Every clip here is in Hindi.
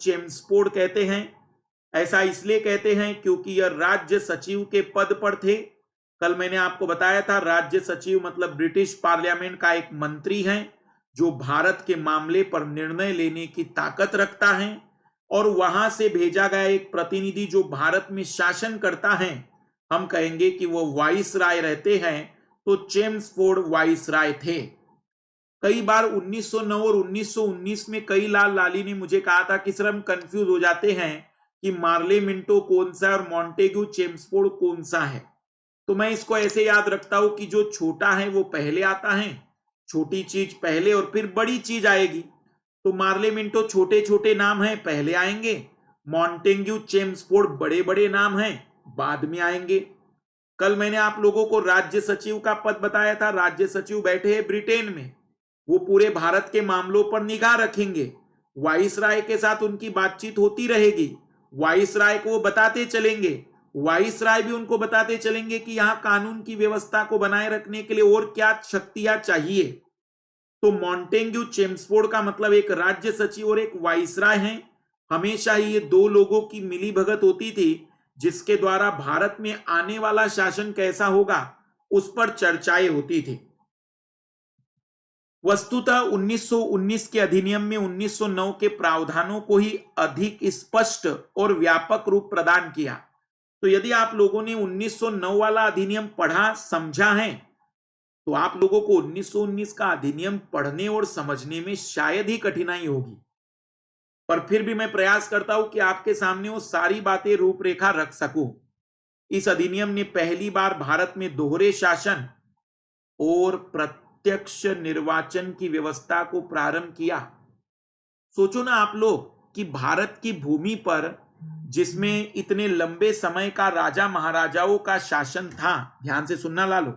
चेम्सफोर्ड कहते हैं। ऐसा इसलिए कहते हैं क्योंकि यह राज्य सचिव के पद पर थे। कल मैंने आपको बताया था राज्य सचिव मतलब ब्रिटिश पार्लियामेंट का एक मंत्री है जो भारत के मामले पर निर्णय लेने की ताकत रखता है, और वहां से भेजा गया एक प्रतिनिधि जो भारत में शासन करता है, हम कहेंगे कि वो वाइसराय रहते हैं। तो चेम्सफोर्ड वाइसराय थे। कई बार 1909 और 1919 में कई लाल लाली ने मुझे कहा था कि सर हम कंफ्यूज हो जाते हैं कि मार्ले मिंटो कौन सा है और मॉन्टेग्यू चेम्सफोर्ड कौन सा है। तो मैं इसको ऐसे याद रखता हूं कि जो छोटा है वो पहले आता है, छोटी चीज पहले और फिर बड़ी चीज आएगी। तो मार्ले मिंटो छोटे छोटे नाम हैं, पहले आएंगे। मॉन्टेग्यू चेम्सफोर्ड बड़े बड़े नाम हैं, बाद में आएंगे। कल मैंने आप लोगों को राज्य सचिव का पद बताया था। राज्य सचिव बैठे हैं ब्रिटेन में, वो पूरे भारत के मामलों पर निगाह रखेंगे। वाइसराय के साथ उनकी बातचीत होती रहेगी, वाइसराय को वो बताते चलेंगे, वाइसराय भी उनको बताते चलेंगे कि यहां कानून की व्यवस्था को बनाए रखने के लिए और क्या शक्तियां चाहिए। तो मॉन्टेग्यू चेम्सफोर्ड का मतलब एक राज्य सचिव और एक वाइसराय हैं। हमेशा ही ये दो लोगों की मिली भगत होती थी जिसके द्वारा भारत में आने वाला शासन कैसा होगा उस पर चर्चाएं होती थी। वस्तुतः 1919 के अधिनियम में 1909 के प्रावधानों को ही अधिक स्पष्ट और व्यापक रूप प्रदान किया। तो यदि आप लोगों ने 1909 वाला अधिनियम पढ़ा समझा है तो आप लोगों को 1919 का अधिनियम पढ़ने और समझने में शायद ही कठिनाई होगी, पर फिर भी मैं प्रयास करता हूं कि आपके सामने वो सारी बातें रूपरेखा रख सकूं। इस अधिनियम ने पहली बार भारत में दोहरे शासन और प्रत्यक्ष निर्वाचन की व्यवस्था को प्रारंभ किया। सोचो ना आप लोग कि भारत की भूमि पर जिसमें इतने लंबे समय का राजा महाराजाओं का शासन था, ध्यान से सुनना लालो,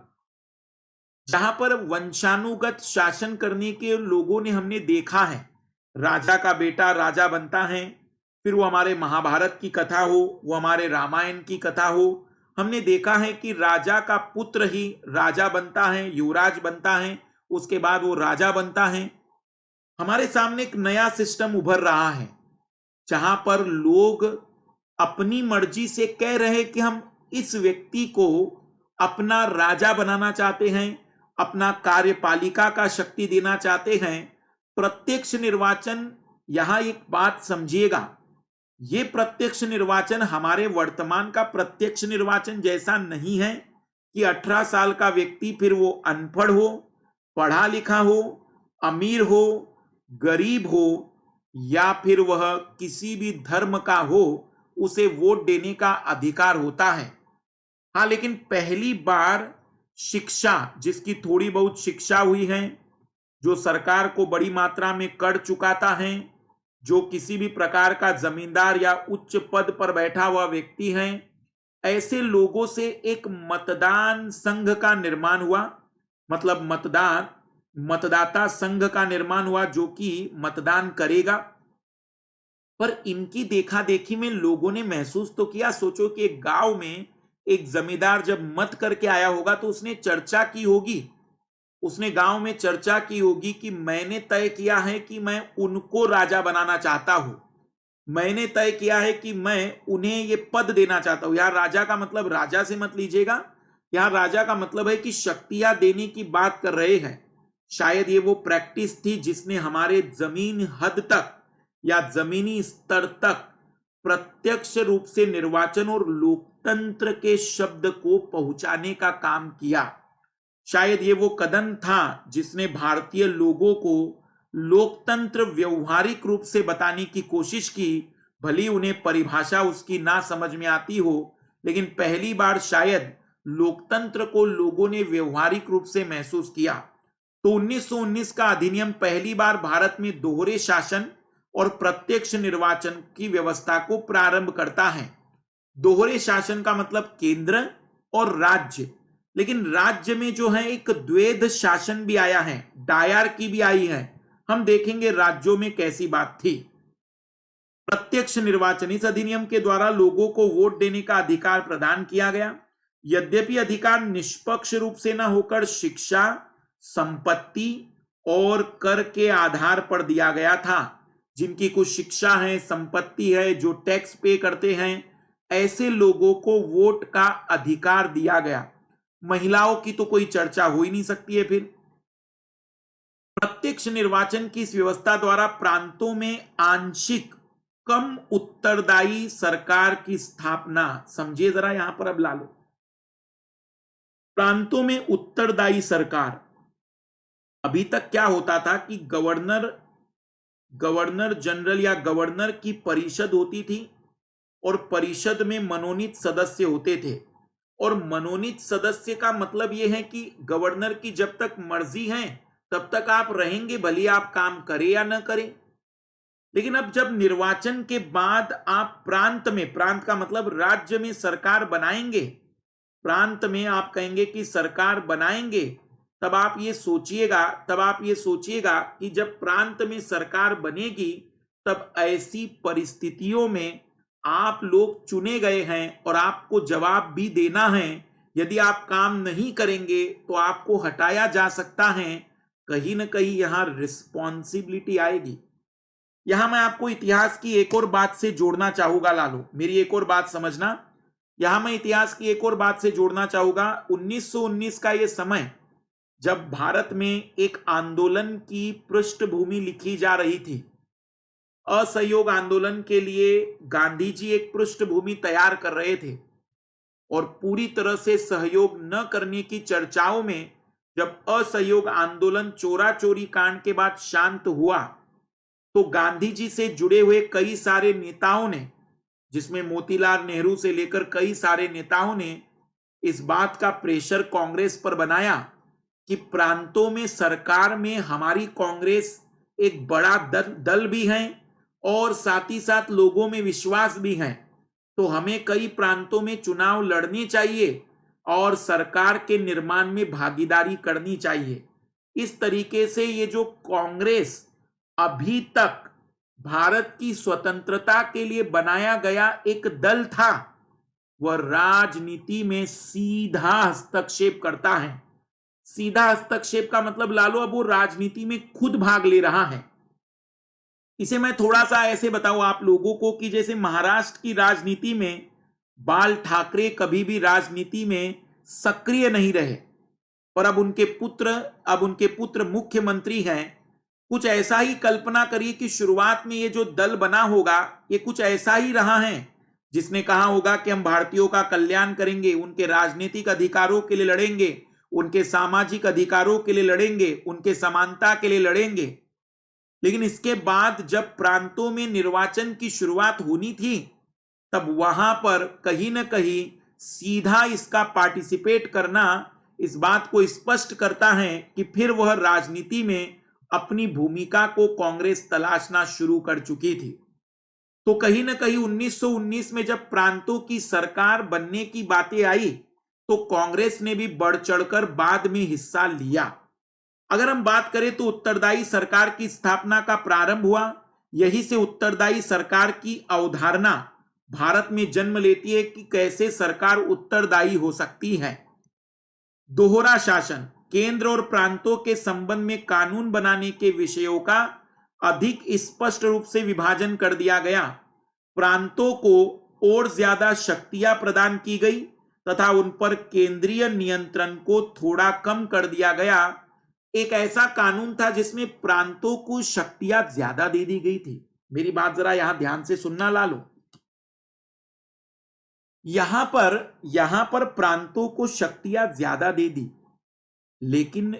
जहां पर वंशानुगत शासन करने के लोगों ने हमने देखा है, राजा का बेटा राजा बनता है, फिर वो हमारे महाभारत की कथा हो, वो हमारे रामायण की कथा हो, हमने देखा है कि राजा का पुत्र ही राजा बनता है, युवराज बनता है, उसके बाद वो राजा बनता है। हमारे सामने एक नया सिस्टम उभर रहा है जहां पर लोग अपनी मर्जी से कह रहे हैं कि हम इस व्यक्ति को अपना राजा बनाना चाहते हैं, अपना कार्यपालिका का शक्ति देना चाहते हैं। प्रत्यक्ष निर्वाचन, यहां एक बात समझिएगा, ये प्रत्यक्ष निर्वाचन हमारे वर्तमान का प्रत्यक्ष निर्वाचन जैसा नहीं है कि 18 साल का व्यक्ति फिर वो अनपढ़ हो, पढ़ा लिखा हो, अमीर हो, गरीब हो या फिर वह किसी भी धर्म का हो, उसे वोट देने का अधिकार होता है। हाँ, लेकिन पहली बार शिक्षा, जिसकी थोड़ी बहुत शिक्षा हुई है, जो सरकार को बड़ी मात्रा में कर चुकाता है, जो किसी भी प्रकार का जमींदार या उच्च पद पर बैठा हुआ व्यक्ति है, ऐसे लोगों से एक मतदान संघ का निर्माण हुआ। मतलब मतदाता संघ का निर्माण हुआ जो कि मतदान करेगा। पर इनकी देखा देखी में लोगों ने महसूस तो किया, सोचो कि एक गांव में एक जमींदार जब मत करके आया होगा तो उसने चर्चा की होगी, उसने गांव में चर्चा की होगी कि मैंने तय किया है कि मैं उनको राजा बनाना चाहता हूं, मैंने तय किया है कि मैं उन्हें ये पद देना चाहता हूं। यहां राजा का मतलब राजा से मत लीजिएगा, यहां राजा का मतलब है कि शक्तियां देने की बात कर रहे हैं। शायद ये वो प्रैक्टिस थी जिसने हमारे जमीन हद तक या जमीनी स्तर तक प्रत्यक्ष रूप से निर्वाचन और लोकतंत्र के शब्द को पहुंचाने का काम किया। शायद ये वो कदम था जिसने भारतीय लोगों को लोकतंत्र व्यवहारिक रूप से बताने की कोशिश की। भली उन्हें परिभाषा उसकी ना समझ में आती हो, लेकिन पहली बार शायद लोकतंत्र को लोगों ने व्यवहारिक रूप से महसूस किया। तो 1919 का अधिनियम पहली बार भारत में दोहरे शासन और प्रत्यक्ष निर्वाचन की व्यवस्था को प्रारंभ करता है। दोहरे शासन का मतलब केंद्र और राज्य, लेकिन राज्य में जो है एक द्वैध शासन भी आया है, डायरकी भी आई है। हम देखेंगे राज्यों में कैसी बात थी। प्रत्यक्ष निर्वाचन, इस अधिनियम के द्वारा लोगों को वोट देने का अधिकार प्रदान किया गया। यद्यपि अधिकार निष्पक्ष रूप से न होकर शिक्षा, संपत्ति और कर के आधार पर दिया गया था, जिनकी कुछ शिक्षा है, संपत्ति है, जो टैक्स पे करते हैं, ऐसे लोगों को वोट का अधिकार दिया गया। महिलाओं की तो कोई चर्चा हो ही नहीं सकती है। फिर प्रत्यक्ष निर्वाचन की इस व्यवस्था द्वारा प्रांतों में आंशिक कम उत्तरदायी सरकार की स्थापना। समझिए जरा यहां पर अब ला लो, प्रांतों में उत्तरदायी सरकार। अभी तक क्या होता था कि गवर्नर जनरल या गवर्नर की परिषद होती थी और परिषद में मनोनीत सदस्य होते थे। और मनोनीत सदस्य का मतलब यह है कि गवर्नर की जब तक मर्जी है तब तक आप रहेंगे, भले आप काम करें या न करें। लेकिन अब जब निर्वाचन के बाद आप प्रांत में, प्रांत का मतलब राज्य में सरकार बनाएंगे, प्रांत में आप कहेंगे कि सरकार बनाएंगे, तब आप ये सोचिएगा कि जब प्रांत में सरकार बनेगी तब ऐसी परिस्थितियों में आप लोग चुने गए हैं और आपको जवाब भी देना है। यदि आप काम नहीं करेंगे तो आपको हटाया जा सकता है। कहीं ना कहीं यहां रिस्पॉन्सिबिलिटी आएगी। यहां मैं आपको इतिहास की एक और बात से जोड़ना चाहूंगा लालू, मेरी एक और बात समझना। यहां मैं इतिहास की एक और बात से जोड़ना चाहूंगा। 1919 का यह समय जब भारत में एक आंदोलन की पृष्ठभूमि लिखी जा रही थी। असहयोग आंदोलन के लिए गांधी जी एक पृष्ठभूमि तैयार कर रहे थे और पूरी तरह से सहयोग न करने की चर्चाओं में जब असहयोग आंदोलन चोरा चोरी कांड के बाद शांत हुआ तो गांधी जी से जुड़े हुए कई सारे नेताओं ने, जिसमें मोतीलाल नेहरू से लेकर कई सारे नेताओं ने इस बात का प्रेशर कांग्रेस पर बनाया कि प्रांतों में सरकार में हमारी कांग्रेस एक बड़ा दल भी है और साथ ही साथ लोगों में विश्वास भी है, तो हमें कई प्रांतों में चुनाव लड़ने चाहिए और सरकार के निर्माण में भागीदारी करनी चाहिए। इस तरीके से ये जो कांग्रेस अभी तक भारत की स्वतंत्रता के लिए बनाया गया एक दल था, वह राजनीति में सीधा हस्तक्षेप करता है। सीधा हस्तक्षेप का मतलब लालो अब वो राजनीति में खुद भाग ले रहा है। इसे मैं थोड़ा सा ऐसे बताऊं आप लोगों को कि जैसे महाराष्ट्र की राजनीति में बाल ठाकरे कभी भी राजनीति में सक्रिय नहीं रहे और अब उनके पुत्र मुख्यमंत्री हैं। कुछ ऐसा ही कल्पना करिए कि शुरुआत में ये जो दल बना होगा ये कुछ ऐसा ही रहा है जिसने कहा होगा कि हम भारतीयों का कल्याण करेंगे, उनके राजनीतिक अधिकारों के लिए लड़ेंगे, उनके सामाजिक अधिकारों के लिए लड़ेंगे, उनके समानता के लिए लड़ेंगे। लेकिन इसके बाद जब प्रांतों में निर्वाचन की शुरुआत होनी थी तब वहां पर कहीं ना कहीं सीधा इसका पार्टिसिपेट करना इस बात को स्पष्ट करता है कि फिर वह राजनीति में अपनी भूमिका को कांग्रेस तलाशना शुरू कर चुकी थी। तो कहीं ना कहीं 1919 में जब प्रांतों की सरकार बनने की बातें आई तो कांग्रेस ने भी बढ़ चढ़कर बाद में हिस्सा लिया। अगर हम बात करें तो उत्तरदायी सरकार की स्थापना का प्रारंभ हुआ। यही से उत्तरदायी सरकार की अवधारणा भारत में जन्म लेती है कि कैसे सरकार उत्तरदायी हो सकती है। दोहरा शासन, केंद्र और प्रांतों के संबंध में कानून बनाने के विषयों का अधिक स्पष्ट रूप से विभाजन कर दिया गया। प्रांतों को और ज्यादा शक्तियां प्रदान की गई तथा उन पर केंद्रीय नियंत्रण को थोड़ा कम कर दिया गया। एक ऐसा कानून था जिसमें प्रांतों को शक्तियां ज्यादा दे दी गई थी। मेरी बात जरा यहां ध्यान से सुनना लालो। यहां पर प्रांतों को शक्तियां ज्यादा दे दी, लेकिन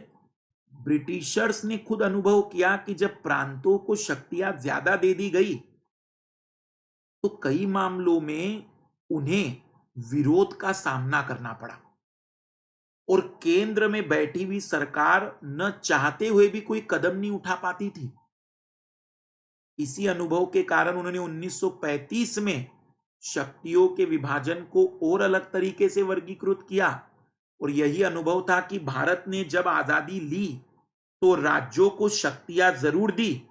ब्रिटिशर्स ने खुद अनुभव किया कि जब प्रांतों को शक्तियां ज्यादा दे दी गई तो कई मामलों में उन्हें विरोध का सामना करना पड़ा और केंद्र में बैठी हुई सरकार न चाहते हुए भी कोई कदम नहीं उठा पाती थी। इसी अनुभव के कारण उन्होंने 1935 में शक्तियों के विभाजन को और अलग तरीके से वर्गीकृत किया और यही अनुभव था कि भारत ने जब आजादी ली तो राज्यों को शक्तियां जरूर दी,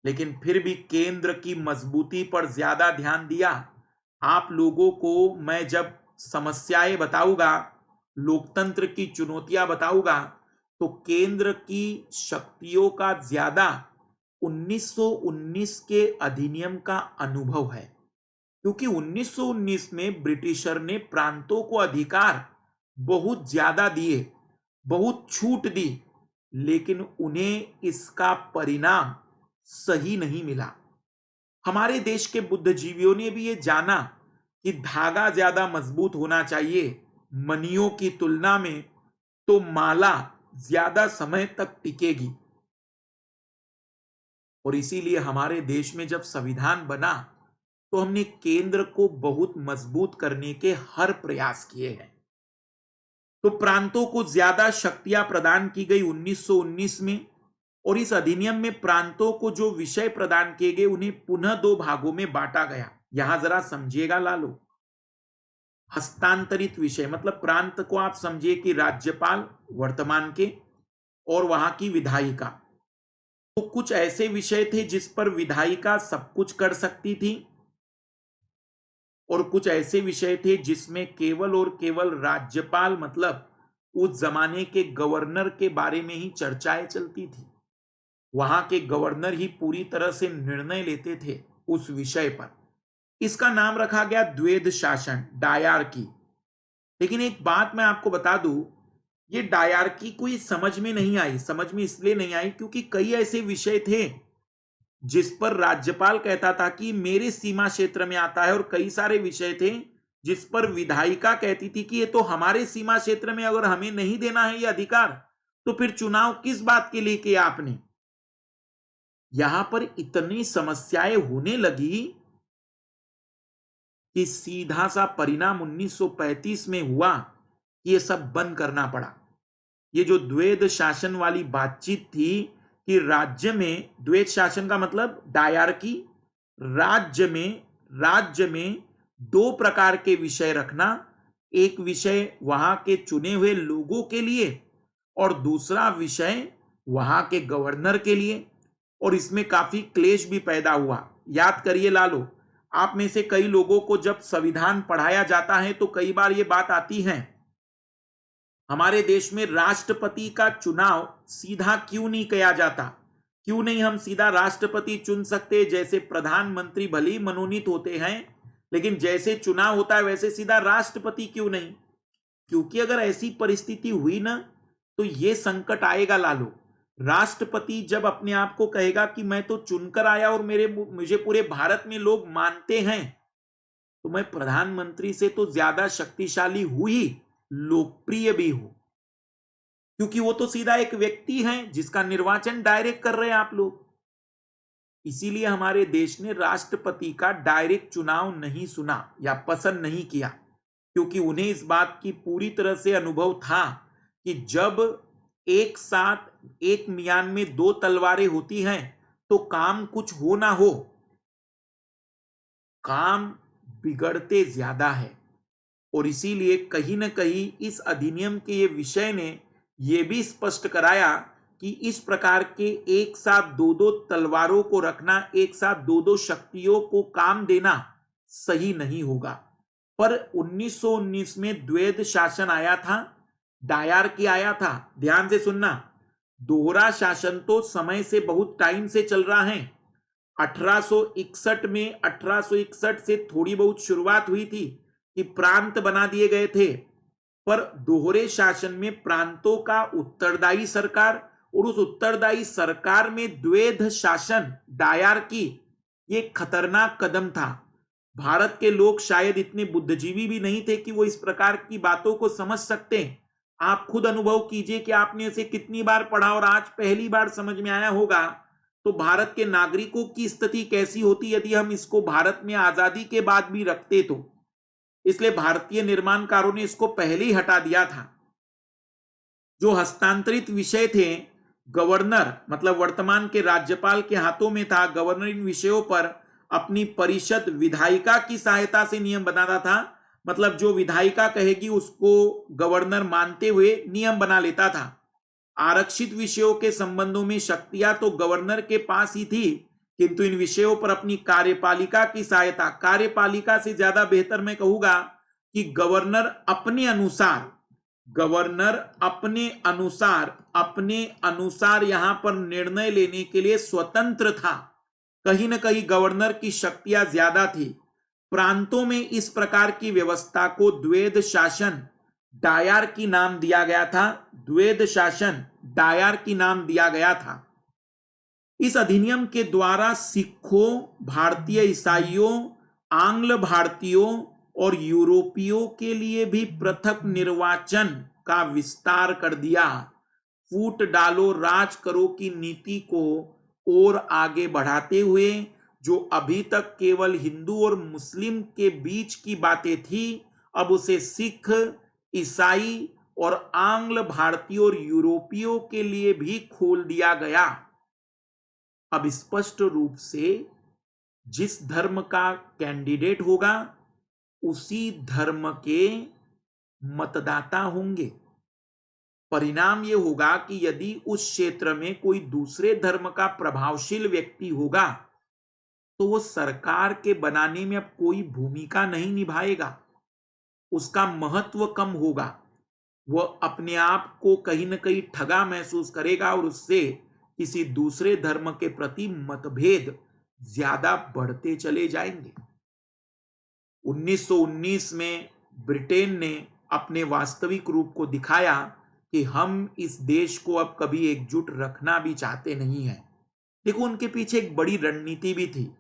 लेकिन फिर भी केंद्र की मजबूती पर ज्यादा ध्यान दिया। आप लोगों को मैं जब समस्याएं बताऊंगा, लोकतंत्र की चुनौतियां बताऊंगा, तो केंद्र की शक्तियों का ज्यादा 1919 के अधिनियम का अनुभव है, क्योंकि 1919 में ब्रिटिशर ने प्रांतों को अधिकार बहुत ज्यादा दिए, बहुत छूट दी, लेकिन उन्हें इसका परिणाम सही नहीं मिला। हमारे देश के बुद्धिजीवियों ने भी ये जाना कि धागा ज्यादा मजबूत होना चाहिए मणियों की तुलना में, तो माला ज्यादा समय तक टिकेगी। और इसीलिए हमारे देश में जब संविधान बना तो हमने केंद्र को बहुत मजबूत करने के हर प्रयास किए हैं। तो प्रांतों को ज्यादा शक्तियां प्रदान की गई 1919 में, और इस अधिनियम में प्रांतों को जो विषय प्रदान किए गए उन्हें पुनः दो भागों में बांटा गया। यहां जरा समझिएगा लालो, हस्तांतरित विषय मतलब प्रांत को आप समझिए कि राज्यपाल वर्तमान के और वहां की विधायिका। तो कुछ ऐसे विषय थे जिस पर विधायिका सब कुछ कर सकती थी, और कुछ ऐसे विषय थे जिसमें केवल और केवल राज्यपाल मतलब उस जमाने के गवर्नर के बारे में ही चर्चाएं चलती थी। वहां के गवर्नर ही पूरी तरह से निर्णय लेते थे उस विषय पर। इसका नाम रखा गया द्वैध शासन, डायार्की। लेकिन एक बात मैं आपको बता दूं, ये डायार्की कोई समझ में नहीं आई। समझ में इसलिए नहीं आई क्योंकि कई ऐसे विषय थे जिस पर राज्यपाल कहता था कि मेरे सीमा क्षेत्र में आता है, और कई सारे विषय थे जिस पर विधायिका कहती थी कि ये तो हमारे सीमा क्षेत्र में, अगर हमें नहीं देना है ये अधिकार तो फिर चुनाव किस बात के लिए किया आपने। यहां पर इतनी समस्याएं होने लगी कि सीधा सा परिणाम 1935 में हुआ कि ये सब बंद करना पड़ा। ये जो द्वैध शासन वाली बातचीत थी कि राज्य में, द्वैध शासन का मतलब डायार्की, राज्य में दो प्रकार के विषय रखना, एक विषय वहां के चुने हुए लोगों के लिए और दूसरा विषय वहां के गवर्नर के लिए। और इसमें काफी क्लेश भी पैदा हुआ। याद करिए लालो, आप में से कई लोगों को जब संविधान पढ़ाया जाता है तो कई बार ये बात आती है, हमारे देश में राष्ट्रपति का चुनाव सीधा क्यों नहीं किया जाता, क्यों नहीं हम सीधा राष्ट्रपति चुन सकते, जैसे प्रधानमंत्री भले ही मनोनीत होते हैं लेकिन जैसे चुनाव होता है वैसे सीधा राष्ट्रपति क्यों नहीं। क्योंकि अगर ऐसी परिस्थिति हुई ना तो ये संकट आएगा लालो। राष्ट्रपति जब अपने आप को कहेगा कि मैं तो चुनकर आया और मुझे पूरे भारत में लोग मानते हैं, तो मैं प्रधानमंत्री से तो ज्यादा शक्तिशाली हूं ही, लोकप्रिय भी हूं, क्योंकि वो तो सीधा एक व्यक्ति है जिसका निर्वाचन डायरेक्ट कर रहे हैं आप लोग। इसीलिए हमारे देश ने राष्ट्रपति का डायरेक्ट चुनाव नहीं सुना या पसंद नहीं किया, क्योंकि उन्हें इस बात की पूरी तरह से अनुभव था कि जब एक साथ एक म्यान में दो तलवारें होती हैं तो काम कुछ हो ना हो, काम बिगड़ते ज्यादा है। और इसीलिए कहीं ना कहीं इस अधिनियम के ये विषय ने यह भी स्पष्ट कराया कि इस प्रकार के एक साथ दो दो तलवारों को रखना, एक साथ दो दो शक्तियों को काम देना सही नहीं होगा। पर 1919 में द्वैध शासन आया था, डायार्की आया था। ध्यान से सुनना, दोहरा शासन तो समय से बहुत टाइम से चल रहा है। 1861 में 1861 से थोड़ी बहुत शुरुआत हुई थी कि प्रांत बना दिए गए थे, पर दोहरे शासन में प्रांतों का उत्तरदायी सरकार, और उस उत्तरदायी सरकार में द्वैध शासन, डायार्की, ये खतरनाक कदम था। भारत के लोग शायद इतने बुद्धिजीवी भी नहीं थे कि वो इस प्रकार की बातों को समझ सकते। आप खुद अनुभव कीजिए कि आपने इसे कितनी बार पढ़ा और आज पहली बार समझ में आया होगा। तो भारत के नागरिकों की स्थिति कैसी होती यदि हम इसको भारत में आजादी के बाद भी रखते तो। इसलिए भारतीय निर्माणकारों ने इसको पहले ही हटा दिया था। जो हस्तांतरित विषय थे, गवर्नर मतलब वर्तमान के राज्यपाल के हाथों में था। गवर्नर इन विषयों पर अपनी परिषद विधायिका की सहायता से नियम बनाता था, मतलब जो विधायिका कहेगी उसको गवर्नर मानते हुए नियम बना लेता था। आरक्षित विषयों के संबंधों में शक्तियां तो गवर्नर के पास ही थी, किंतु इन विषयों पर अपनी कार्यपालिका की सहायता, कार्यपालिका से ज्यादा बेहतर मैं कहूंगा कि गवर्नर अपने अनुसार गवर्नर अपने अनुसार यहां पर निर्णय लेने के लिए स्वतंत्र था। कहीं ना कहीं गवर्नर की शक्तियां ज्यादा थी। प्रांतों में इस प्रकार की व्यवस्था को द्वैध शासन डायार्की नाम दिया गया था। द्वैध शासन डायार्की नाम दिया गया था। इस अधिनियम के द्वारा सिखों, भारतीय ईसाइयों, आंग्ल भारतीयों और यूरोपियों के लिए भी पृथक निर्वाचन का विस्तार कर दिया। फूट डालो राज करो की नीति को और आगे बढ़ाते हुए जो अभी तक केवल हिंदू और मुस्लिम के बीच की बातें थी, अब उसे सिख, ईसाई और आंग्ल भारतीय और यूरोपियों के लिए भी खोल दिया गया। अब स्पष्ट रूप से जिस धर्म का कैंडिडेट होगा उसी धर्म के मतदाता होंगे। परिणाम यह होगा कि यदि उस क्षेत्र में कोई दूसरे धर्म का प्रभावशील व्यक्ति होगा तो वो सरकार के बनाने में अब कोई भूमिका नहीं निभाएगा, उसका महत्व कम होगा। वह अपने आप को कहीं ना कहीं ठगा महसूस करेगा और उससे किसी दूसरे धर्म के प्रति मतभेद ज्यादा बढ़ते चले जाएंगे। 1919 में ब्रिटेन ने अपने वास्तविक रूप को दिखाया कि हम इस देश को अब कभी एकजुट रखना भी चाहते नहीं हैं। देखो, उनके पीछे एक बड़ी रणनीति भी थी।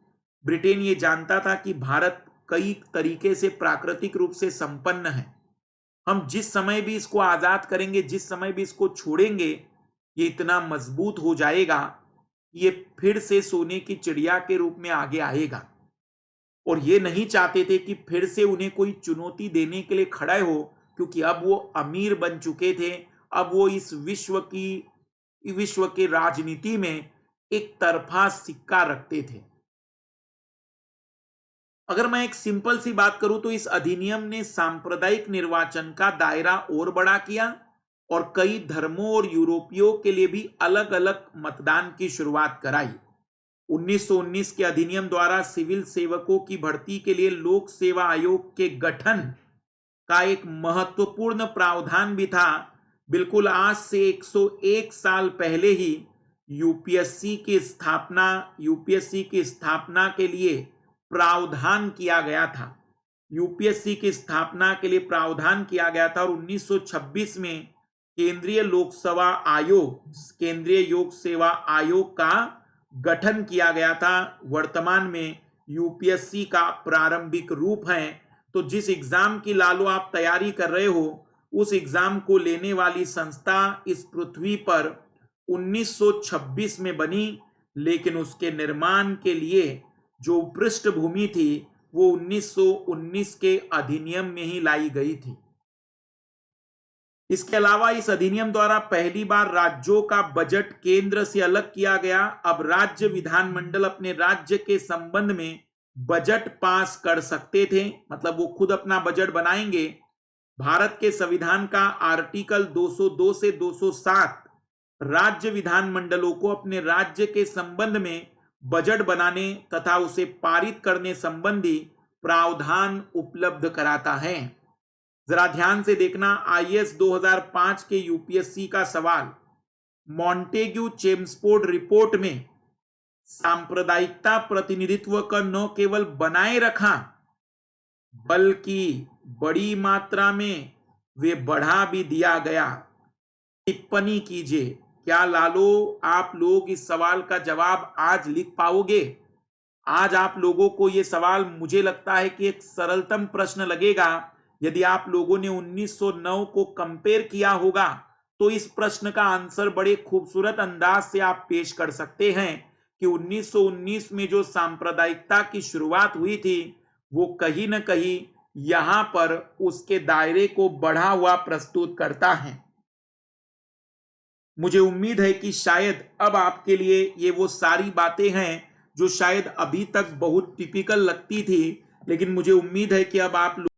ब्रिटेन ये जानता था कि भारत कई तरीके से प्राकृतिक रूप से संपन्न है। हम जिस समय भी इसको आजाद करेंगे, जिस समय भी इसको छोड़ेंगे, ये इतना मजबूत हो जाएगा, ये फिर से सोने की चिड़िया के रूप में आगे आएगा। और ये नहीं चाहते थे कि फिर से उन्हें कोई चुनौती देने के लिए खड़ा हो, क्योंकि अब वो अमीर बन चुके थे। अब वो इस विश्व के राजनीति में एक तरफा सिक्का रखते थे। अगर मैं एक सिंपल सी बात करूं तो इस अधिनियम ने सांप्रदायिक निर्वाचन का दायरा और बड़ा किया और कई धर्मों और यूरोपियों के लिए भी अलग अलग मतदान की शुरुआत कराई। 1919 के अधिनियम द्वारा सिविल सेवकों की भर्ती के लिए लोक सेवा आयोग के गठन का एक महत्वपूर्ण प्रावधान भी था। बिल्कुल आज से 101 साल पहले ही यूपीएससी की स्थापना के लिए प्रावधान किया गया था। यूपीएससी की स्थापना के लिए प्रावधान किया गया था और 1926 में केंद्रीय लोक सेवा आयोग का गठन किया गया था। वर्तमान में यूपीएससी का प्रारंभिक रूप है। तो जिस एग्जाम की लालो आप तैयारी कर रहे हो, उस एग्जाम को लेने वाली संस्था इस पृथ्वी पर 1926 में बनी, लेकिन उसके निर्माण के लिए जो पृष्ठभूमि थी वो 1919 के अधिनियम में ही लाई गई थी। इसके अलावा इस अधिनियम द्वारा पहली बार राज्यों का बजट केंद्र से अलग किया गया। अब राज्य विधानमंडल अपने राज्य के संबंध में बजट पास कर सकते थे, मतलब वो खुद अपना बजट बनाएंगे। भारत के संविधान का आर्टिकल 202 से 207 राज्य विधानमंडलों को अपने राज्य के संबंध में बजट बनाने तथा उसे पारित करने संबंधी प्रावधान उपलब्ध कराता है। जरा ध्यान से देखना, आईएएस 2005 के यूपीएससी का सवाल मॉन्टेग्यू चेम्सफोर्ड रिपोर्ट में सांप्रदायिकता प्रतिनिधित्व का न केवल बनाए रखा बल्कि बड़ी मात्रा में वे बढ़ा भी दिया गया। टिप्पणी कीजिए, क्या लालो आप लोग इस सवाल का जवाब आज लिख पाओगे? आज आप लोगों को यह सवाल मुझे लगता है कि एक सरलतम प्रश्न लगेगा। यदि आप लोगों ने 1909 को कंपेयर किया होगा तो इस प्रश्न का आंसर बड़े खूबसूरत अंदाज से आप पेश कर सकते हैं कि 1919 में जो सांप्रदायिकता की शुरुआत हुई थी वो कहीं न कहीं यहां पर उसके दायरे को बढ़ा हुआ प्रस्तुत करता है। मुझे उम्मीद है कि शायद अब आपके लिए ये वो सारी बातें हैं जो शायद अभी तक बहुत टिपिकल लगती थी, लेकिन मुझे उम्मीद है कि अब आप